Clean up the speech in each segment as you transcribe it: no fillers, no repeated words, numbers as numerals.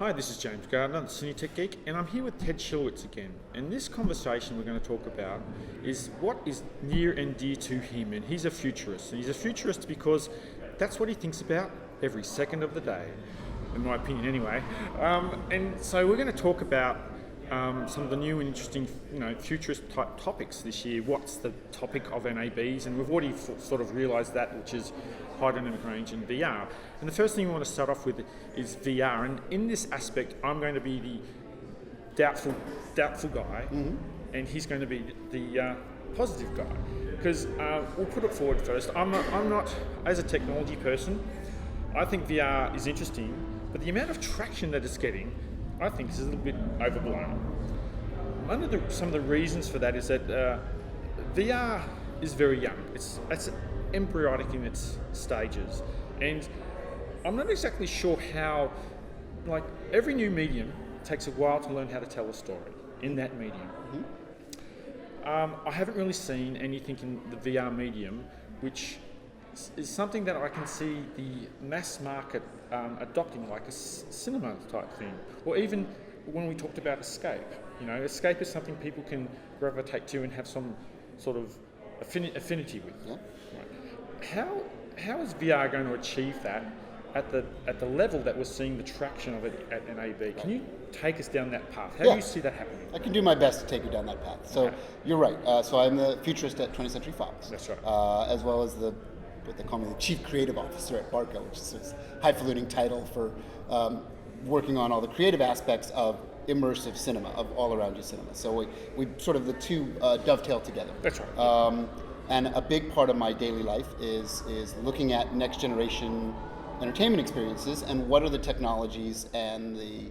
Hi, this is James Gardner, the CineTechGeek, and I'm here with Ted Schilowitz again. And this conversation we're going to talk about is what is near and dear to him, and he's a futurist. And he's a futurist because that's what he thinks about every second of the day, in my opinion anyway. And so we're going to talk about some of the new and interesting, futurist type topics this year. What's the topic of NABs? And we've already sort of realised that, which is high dynamic range and VR. And the first thing we want to start off with is VR. And in this aspect, I'm going to be the doubtful guy, and he's going to be the positive guy. Because we'll put it forward first. I'm not, as a technology person, I think VR is interesting, but the amount of traction that it's getting, I think, is a little bit overblown. Some of the reasons for that is that VR is very young. It's embryonic in its stages, and I'm not exactly sure how. Like every new medium takes a while to learn how to tell a story in that medium. I haven't really seen anything in the VR medium which is something that I can see the mass market adopting, like a cinema type thing, or even when we talked about escape. Escape is something people can gravitate to and have some sort of affinity with. Yeah. Right. How is VR going to achieve that at the level that we're seeing the traction of it at NAB? Can you take us down that path? How do you see that happening? I can do my best to take you down that path. So You're right. So I'm the futurist at 20th Century Fox. That's right. As well as what they call me, the chief creative officer at Barco, which is this highfalutin title for working on all the creative aspects of immersive cinema, of all-around-you cinema. So we sort of the two dovetail together. That's right. And a big part of my daily life is looking at next-generation entertainment experiences and what are the technologies and the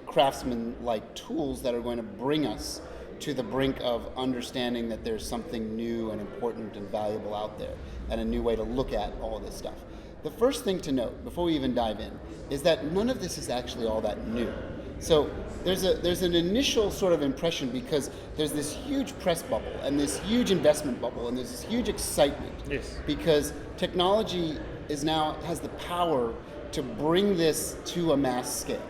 craftsman-like tools that are going to bring us to the brink of understanding that there's something new and important and valuable out there, and a new way to look at all this stuff. The first thing to note, before we even dive in, is that none of this is actually all that new. So there's an initial sort of impression because there's this huge press bubble and this huge investment bubble and there's this huge excitement. Yes. Because technology has the power to bring this to a mass scale.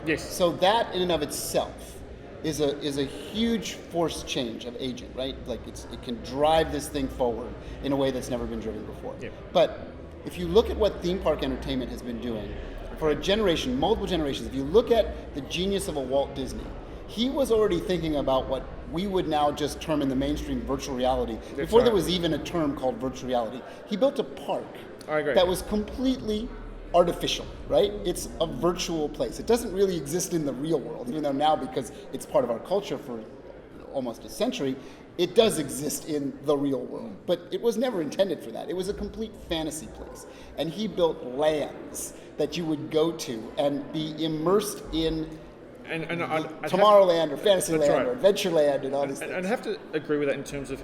Yes. So that in and of itself is a huge force change of agent, right? Like it can drive this thing forward in a way that's never been driven before. Yeah. But if you look at what theme park entertainment has been doing for a generation, multiple generations, if you look at the genius of a Walt Disney, he was already thinking about what we would now just term in the mainstream virtual reality. Before there was even a term called virtual reality. He built a park that was completely artificial, right? It's a virtual place. It doesn't really exist in the real world, even though now, because it's part of our culture for almost a century, it does exist in the real world. But it was never intended for that. It was a complete fantasy place. And he built lands that you would go to and be immersed in Tomorrowland or Fantasyland or Adventureland and all these things. And I have to agree with that in terms of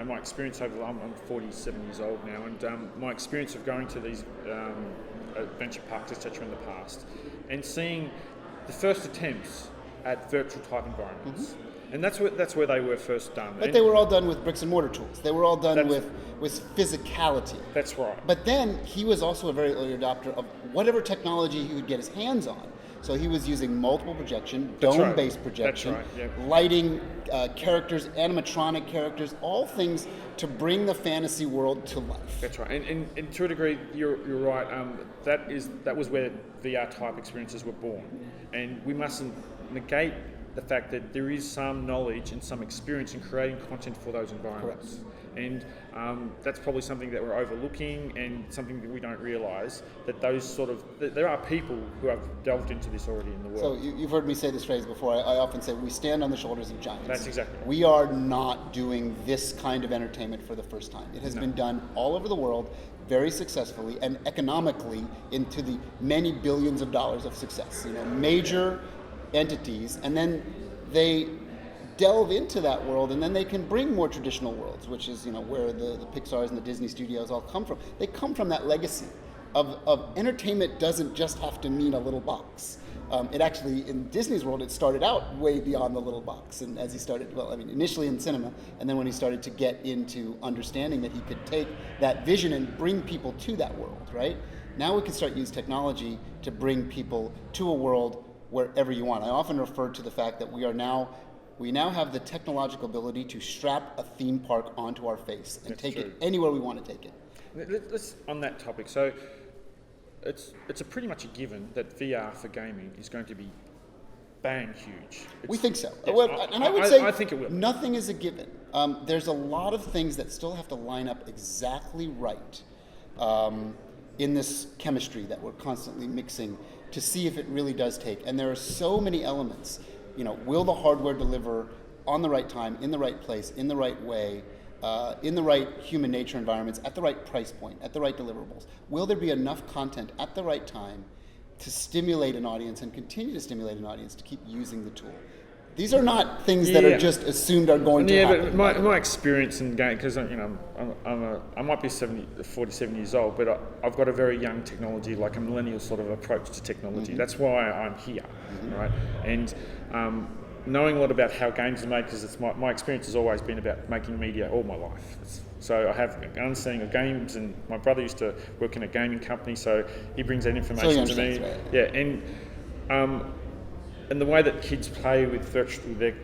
my experience over. I'm 47 years old now, and my experience of going to these adventure parks, etc., in the past, and seeing the first attempts at virtual type environments. And that's where they were first done. But they were all done with bricks and mortar tools. They were all done with physicality. That's right. But then he was also a very early adopter of whatever technology he could get his hands on. So he was using multiple projection, dome-based projection, lighting, characters, animatronic characters, all things to bring the fantasy world to life. That's right. And to a degree, you're right. That was where VR type experiences were born. And we mustn't negate the fact that there is some knowledge and some experience in creating content for those environments. Correct. And that's probably something that we're overlooking and something that we don't realise, that there are people who have delved into this already in the world. So you've heard me say this phrase before. I often say we stand on the shoulders of giants. That's exactly right. We are not doing this kind of entertainment for the first time. It has been done all over the world very successfully and economically into the many billions of dollars of success. Major entities, and then they delve into that world, and then they can bring more traditional worlds, which is where the Pixars and the Disney studios all come from. They come from that legacy of entertainment doesn't just have to mean a little box. It actually, in Disney's world, it started out way beyond the little box. And as he started, initially in cinema, and then when he started to get into understanding that he could take that vision and bring people to that world, right? Now we can start use technology to bring people to a world wherever you want. I often refer to the fact that we now have the technological ability to strap a theme park onto our face and take it anywhere we want to take it. Let's on that topic. So it's a pretty much a given that VR for gaming is going to be bang huge. We think so. Yes, and I would say I think it will. Nothing is a given. There's a lot of things that still have to line up exactly right in this chemistry that we're constantly mixing to see if it really does take. And there are so many elements. Will the hardware deliver on the right time, in the right place, in the right way, in the right human nature environments, at the right price point, at the right deliverables? Will there be enough content at the right time to stimulate an audience and continue to stimulate an audience to keep using the tool? These are not things that are just assumed are going to happen. Yeah, but my experience in game, because I might be 47 years old, but I've got a very young technology, like a millennial sort of approach to technology. Mm-hmm. That's why I'm here, right? And knowing a lot about how games are made, because it's my experience has always been about making media all my life. So I have an understanding of games, and my brother used to work in a gaming company, so he brings that information to me. Right. Yeah, and the way that kids play with their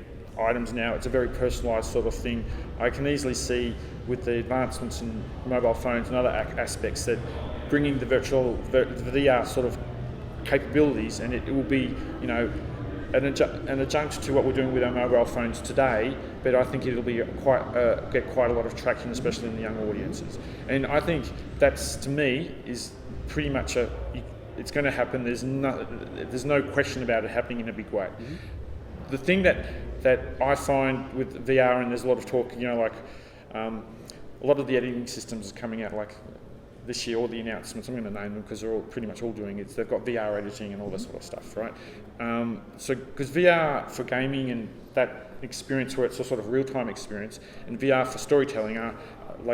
items now, it's a very personalised sort of thing. I can easily see with the advancements in mobile phones and other aspects that bringing the VR sort of capabilities, and it will be, an adjunct to what we're doing with our mobile phones today, but I think it'll be get quite a lot of traction, especially in the young audiences. And I think that's, to me, is pretty much it's going to happen. There's no question about it happening in a big way. Mm-hmm. The thing that I find with VR, and there's a lot of talk, a lot of the editing systems are coming out, like this year, all the announcements, I'm going to name them because they're all pretty much all doing it. They've got VR editing and all that sort of stuff, right? So because VR for gaming and that experience where it's a sort of real-time experience, and VR for storytelling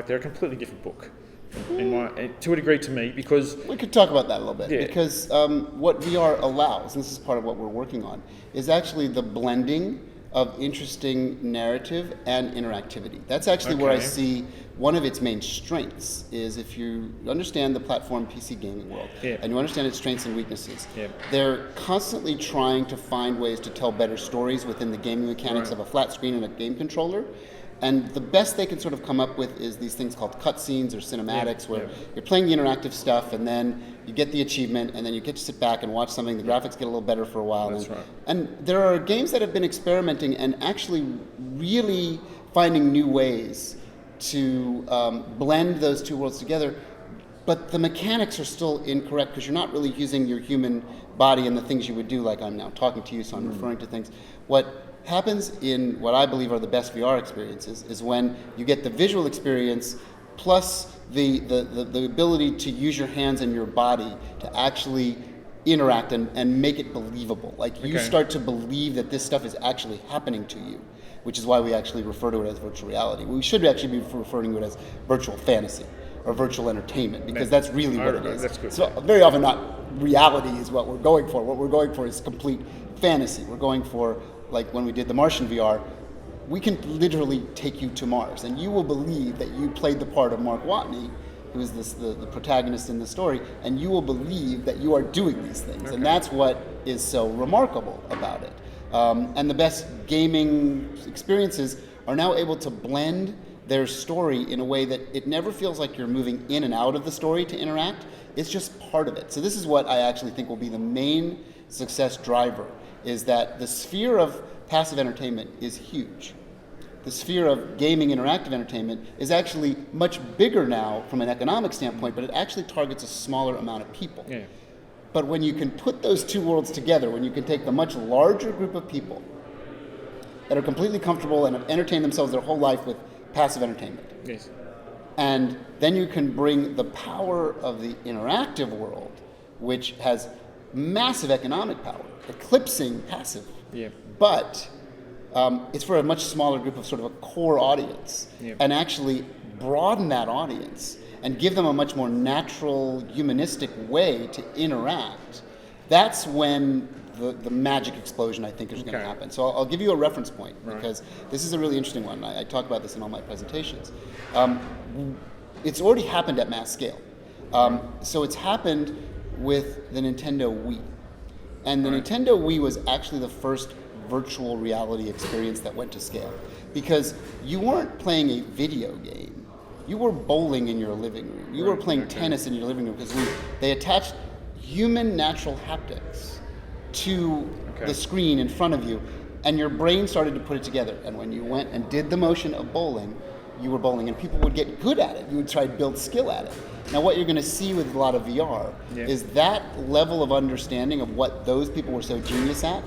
they're a completely different book. To a degree, to me, because we could talk about that a little bit. Yeah. Because what VR allows, and this is part of what we're working on, is actually the blending of interesting narrative and interactivity. That's actually where I see one of its main strengths is if you understand the platform PC gaming world and you understand its strengths and weaknesses, they're constantly trying to find ways to tell better stories within the gaming mechanics of a flat screen and a game controller. And the best they can sort of come up with is these things called cutscenes or cinematics, where you're playing the interactive stuff, and then you get the achievement, and then you get to sit back and watch something. The graphics get a little better for a while. That's right. And there are games that have been experimenting and actually really finding new ways to blend those two worlds together. But the mechanics are still incorrect because you're not really using your human body and the things you would do, like I'm now talking to you, so I'm referring to things. What happens in what I believe are the best VR experiences is when you get the visual experience plus the ability to use your hands and your body to actually interact and make it believable. Like you start to believe that this stuff is actually happening to you, which is why we actually refer to it as virtual reality. We should actually be referring to it as virtual fantasy or virtual entertainment, because that's really what it is. That's good. So very often not reality is what we're going for. What we're going for is complete fantasy. We're going for, like when we did the Martian VR, we can literally take you to Mars, and you will believe that you played the part of Mark Watney, who is the protagonist in the story, and you will believe that you are doing these things. And that's what is so remarkable about it. And the best gaming experiences are now able to blend their story in a way that it never feels like you're moving in and out of the story to interact. It's just part of it. So this is what I actually think will be the main success driver, is that the sphere of passive entertainment is huge. The sphere of gaming interactive entertainment is actually much bigger now from an economic standpoint, but it actually targets a smaller amount of people. Yeah. But when you can put those two worlds together, when you can take the much larger group of people that are completely comfortable and have entertained themselves their whole life with passive entertainment, and then you can bring the power of the interactive world, which has massive economic power, eclipsing passive, but it's for a much smaller group of sort of a core audience, and actually broaden that audience and give them a much more natural, humanistic way to interact. That's when the magic explosion, I think, is going to happen. So I'll give you a reference point, because this is a really interesting one. I talk about this in all my presentations. It's already happened at mass scale. So it's happened with the Nintendo Wii. And the Nintendo Wii was actually the first virtual reality experience that went to scale. Because you weren't playing a video game. You were bowling in your living room. You were playing tennis in your living room because they attached human natural haptics to the screen in front of you, and your brain started to put it together. And when you went and did the motion of bowling, you were bowling, and people would get good at it. You would try to build skill at it. Now, what you're going to see with a lot of VR is that level of understanding of what those people were so genius at,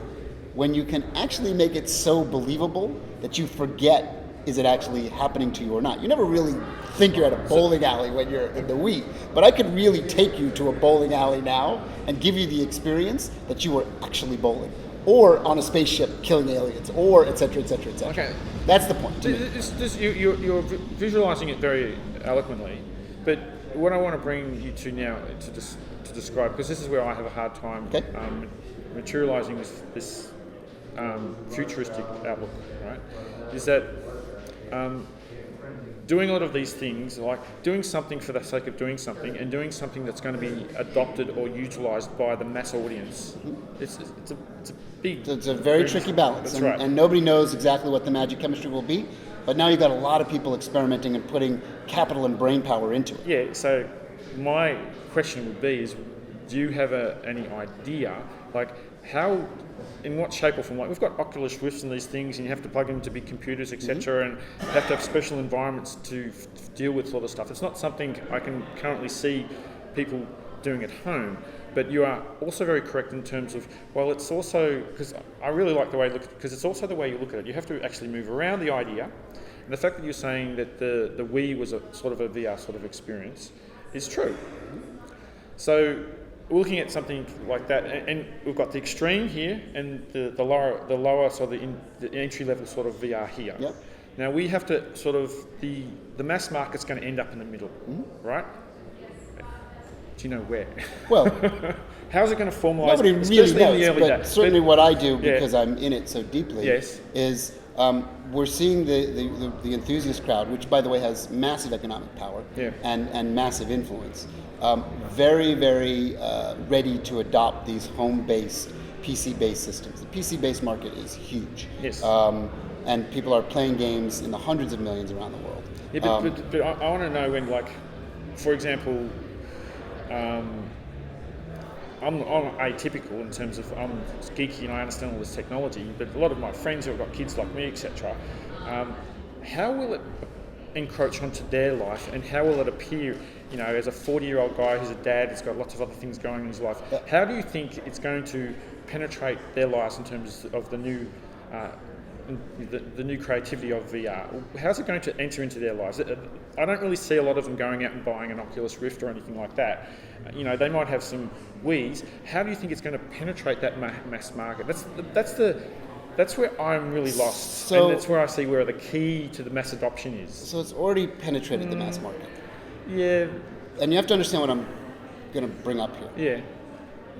when you can actually make it so believable that you forget, is it actually happening to you or not? You never really think you're at a bowling alley when you're in the Wii, but I could really take you to a bowling alley now and give you the experience that you were actually bowling, or on a spaceship killing aliens, or et cetera, et cetera, et cetera. Okay. That's the point. You're visualizing it very eloquently, but what I want to bring you to now to describe, because this is where I have a hard time materializing this futuristic outlook, right? Is that doing a lot of these things, like doing something for the sake of doing something, and doing something that's going to be adopted or utilized by the mass audience. It's a big... It's a very tricky balance. That's right. And nobody knows exactly what the magic chemistry will be, but now you've got a lot of people experimenting and putting capital and brain power into it. Yeah, so my question would be is, do you have any idea, like how, in what shape or form, like we've got Oculus Rifts and these things, and you have to plug them into big computers, etc., and you have to have special environments to deal with all the stuff. It's not something I can currently see people doing at home, but you are also very correct in terms of, well, it's also, because I really like the way you look at it, because it's also the way you look at it. You have to actually move around the idea, and the fact that you're saying that the Wii was a sort of a VR sort of experience is true. So looking at something like that, and we've got the extreme here, and the lower sort of the entry level sort of VR here. Yep. Now we have to sort of the mass market's going to end up in the middle, right? Do you know where? Well, how's it going to formalise? Nobody really knows, but certainly what I do, Yeah. because I'm in it so deeply, is we're seeing the enthusiast crowd, which by the way has massive economic power and massive influence, very, very ready to adopt these home-based, PC-based systems. The PC-based market is huge. Yes. And people are playing games in the hundreds of millions around the world. Yeah, but I want to know when, like, for example, I'm atypical in terms of I'm geeky and I understand all this technology, but a lot of my friends who have got kids like me, etc., how will it encroach onto their life, and how will it appear, you know, as a 40-year-old guy who's a dad, who's got lots of other things going in his life, how do you think it's going to penetrate their lives in terms of the new the new creativity of VR? How's it going to enter into their lives? I don't really see a lot of them going out and buying an Oculus Rift or anything like that. You know, they might have some Wiis. How do you think it's going to penetrate that mass market? That's where I'm really lost, and that's where I see where the key to the mass adoption is. So it's already penetrated the mass market. Yeah. And you have to understand what I'm going to bring up here. Yeah.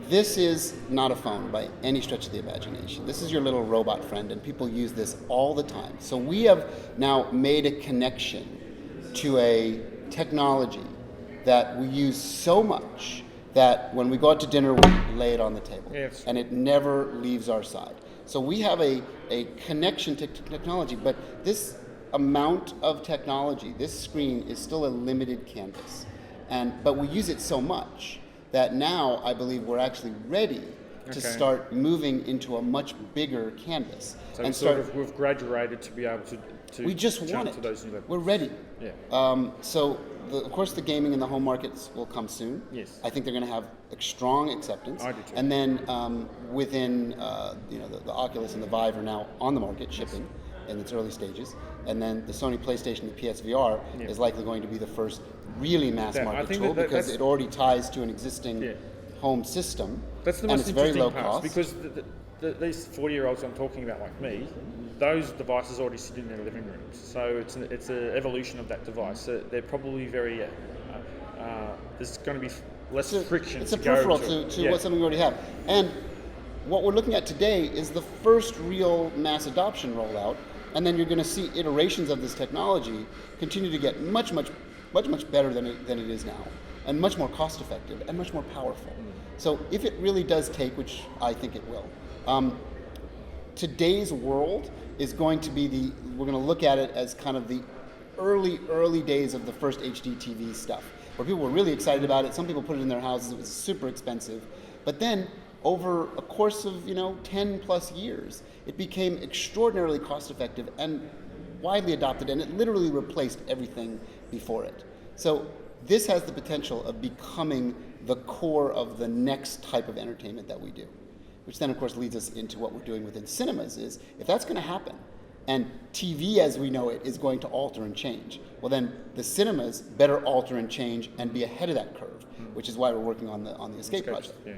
This is not a phone by any stretch of the imagination. This is your little robot friend, and people use this all the time. So we have now made a connection to a technology that we use so much that when we go out to dinner, we lay it on the table. Yes. And it never leaves our side. So we have a connection to technology, but this amount of technology, this screen is still a limited canvas. But we use it so much that now I believe we're actually ready to start moving into a much bigger canvas. So we've graduated to be able to we just jump want it. to those new levels. We're ready. Yeah. So of course the gaming and the home markets will come soon. Yes. I think they're going to have strong acceptance. I do too. And then within the Oculus and the Vive are now on the market shipping in its early stages. And then the Sony PlayStation, the PSVR, is likely going to be the first really mass market tool because it already ties to an existing home system. That's the and most it's very interesting low part, cost. because these 40-year-olds I'm talking about, like me, those devices already sit in their living rooms. So it's an evolution of that device. So they're probably very there's going to be less friction. It's a peripheral to what something we already have. And what we're looking at today is the first real mass adoption rollout, and then you're going to see iterations of this technology continue to get much better than it is now. and much more cost effective and much more powerful. So if it really does take, which I think it will, today's world is going to be we're going to look at it as kind of the early days of the first HD TV stuff, where people were really excited about it. Some people put it in their houses. It was super expensive. But then over a course of 10 plus years, it became extraordinarily cost effective and widely adopted, and it literally replaced everything before it. So this has the potential of becoming the core of the next type of entertainment that we do, which then of course leads us into what we're doing within cinemas. Is if that's going to happen, and TV as we know it is going to alter and change, well then the cinemas better alter and change and be ahead of that curve, which is why we're working on the Escape project. Yeah.